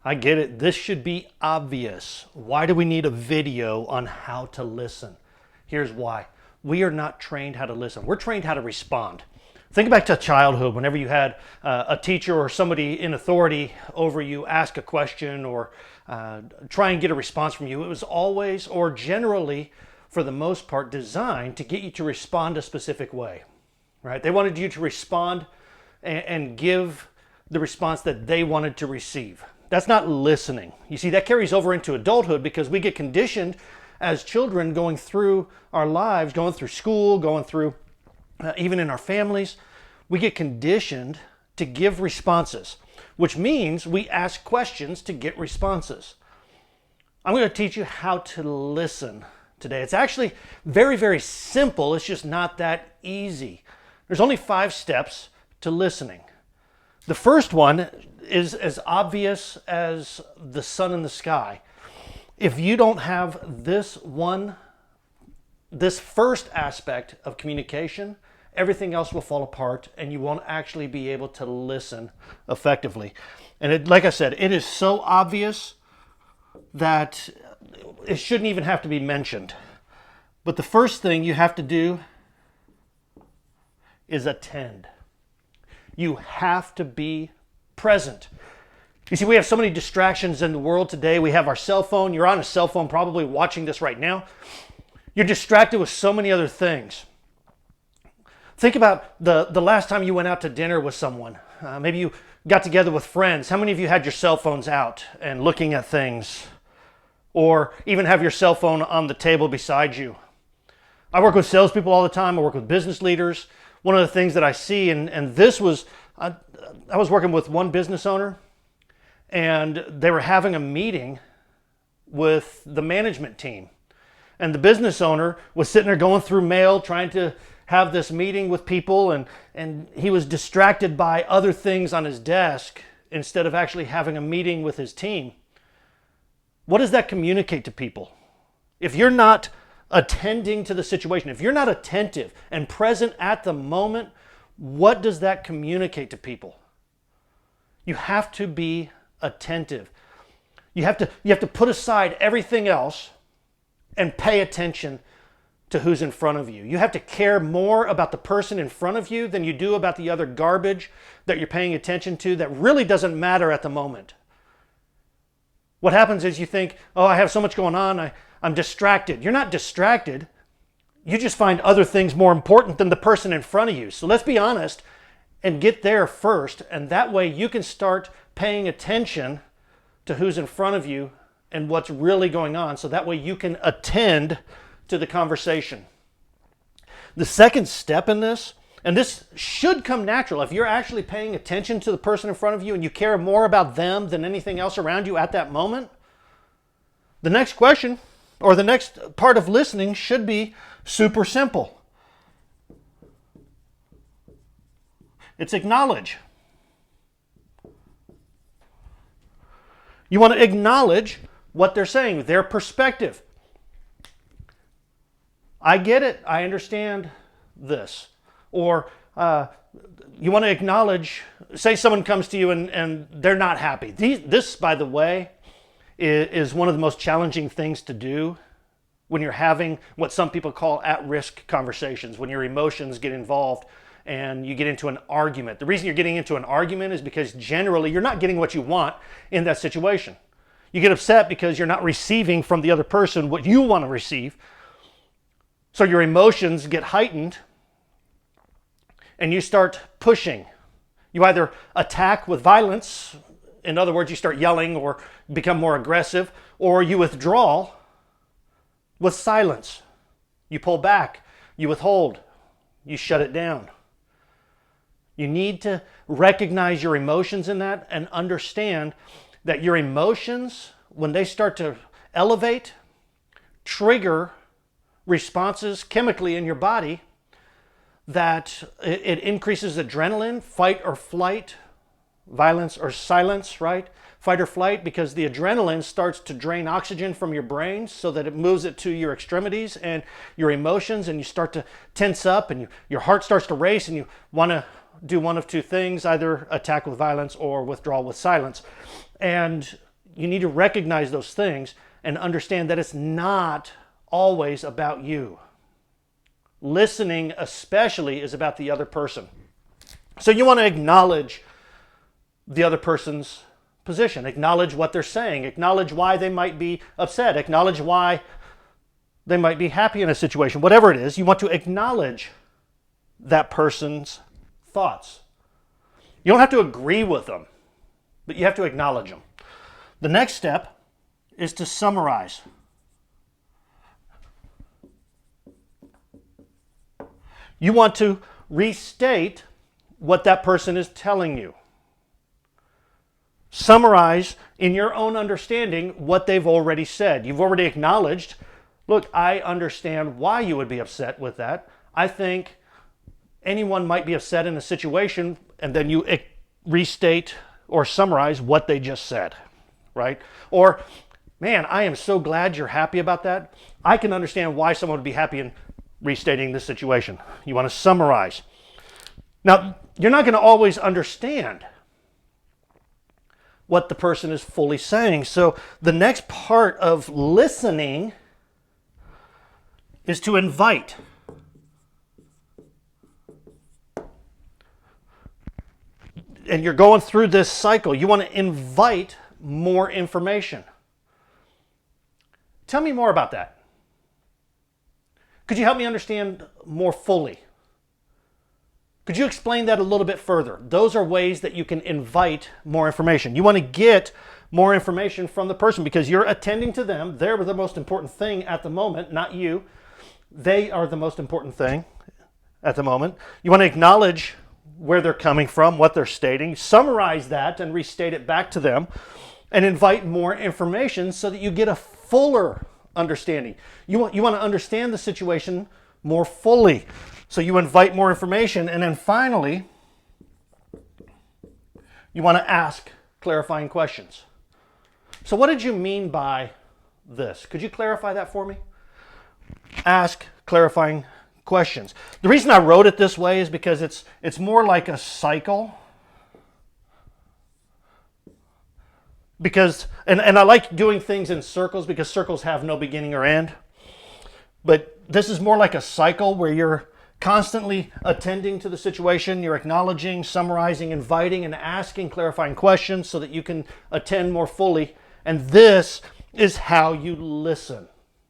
I get it. This should be obvious. Why do we need a video on how to listen? Here's why. We are not trained how to listen. We're trained how to respond. Think back to childhood, whenever you had a teacher or somebody in authority over you ask a question or try and get a response from you. It was always, or generally, for the most part, designed to get you to respond a specific way, right? They wanted you to respond and give the response that they wanted to receive. That's not listening. You see, that carries over into adulthood because we get conditioned as children going through our lives, going through school, going through even in our families. We get conditioned to give responses, which means we ask questions to get responses. I'm going to teach you how to listen today. It's actually very, very simple. It's just not that easy. There's only 5 steps to listening. The first one is as obvious as the sun in the sky. If you don't have this first aspect of communication, everything else will fall apart and you won't actually be able to listen effectively. And like I said, it is so obvious that it shouldn't even have to be mentioned. But the first thing you have to do is attend. You have to be present. You see, we have so many distractions in the world today. We have our cell phone. You're on a cell phone probably watching this right now. You're distracted with so many other things. Think about the last time you went out to dinner with someone. Maybe you got together with friends. How many of you had your cell phones out and looking at things? Or even have your cell phone on the table beside you? I work with salespeople all the time. I work with business leaders. One of the things that I see, and this was, I was working with one business owner, and they were having a meeting with the management team. And the business owner was sitting there going through mail, trying to have this meeting with people, and he was distracted by other things on his desk instead of actually having a meeting with his team. What does that communicate to people? If you're not attending to the situation, if you're not attentive and present at the moment, what does that communicate to people? You have to be attentive. You have to put aside everything else and pay attention to who's in front of you. You have to care more about the person in front of you than you do about the other garbage that you're paying attention to that really doesn't matter at the moment. What happens is you think, oh, I have so much going on, I'm distracted. You're not distracted. You just find other things more important than the person in front of you. So let's be honest and get there first, and that way you can start paying attention to who's in front of you and what's really going on, so that way you can attend to the conversation. The second step in this, and this should come natural, if you're actually paying attention to the person in front of you and you care more about them than anything else around you at that moment, the next question or the next part of listening should be super simple. It's acknowledge. You want to acknowledge what they're saying, their perspective. I get it. I understand this. Or you want to acknowledge, say someone comes to you and they're not happy. This, by the way, is one of the most challenging things to do when you're having what some people call at-risk conversations, when your emotions get involved and you get into an argument. The reason you're getting into an argument is because generally you're not getting what you want in that situation. You get upset because you're not receiving from the other person what you want to receive. So your emotions get heightened and you start pushing. You either attack with violence, in other words, you start yelling or become more aggressive, or you withdraw with silence. You pull back, you withhold, you shut it down. You need to recognize your emotions in that and understand that your emotions, when they start to elevate, trigger responses chemically in your body that it increases adrenaline, fight or flight, violence or silence, right? Fight or flight, because the adrenaline starts to drain oxygen from your brain so that it moves it to your extremities and your emotions, and you start to tense up and your heart starts to race and you want to do one of two things, either attack with violence or withdraw with silence. And you need to recognize those things and understand that it's not always about you. Listening especially is about the other person. So you want to acknowledge the other person's position, acknowledge what they're saying, acknowledge why they might be upset, acknowledge why they might be happy in a situation. Whatever it is, you want to acknowledge that person's thoughts. You don't have to agree with them, but you have to acknowledge them. The next step is to summarize. You want to restate what that person is telling you. Summarize in your own understanding what they've already said. You've already acknowledged, look, I understand why you would be upset with that. I think anyone might be upset in a situation, and then you restate or summarize what they just said, right? Or, man, I am so glad you're happy about that. I can understand why someone would be happy in restating this situation. You want to summarize. Now, you're not going to always understand what the person is fully saying. So the next part of listening is to invite. And you're going through this cycle. You want to invite more information. Tell me more about that. Could you help me understand more fully? Could you explain that a little bit further? Those are ways that you can invite more information. You want to get more information from the person because you're attending to them. They're the most important thing at the moment, not you. They are the most important thing at the moment. You want to acknowledge where they're coming from, what they're stating, summarize that and restate it back to them, and invite more information so that you get a fuller understanding. You want to understand the situation more fully. So you invite more information, and then finally, you want to ask clarifying questions. So what did you mean by this? Could you clarify that for me? Ask clarifying questions. The reason I wrote it this way is because it's more like a cycle. Because, and I like doing things in circles because circles have no beginning or end. But this is more like a cycle where you're constantly attending to the situation, you're acknowledging, summarizing, inviting, and asking clarifying questions so that you can attend more fully. And this is how you listen.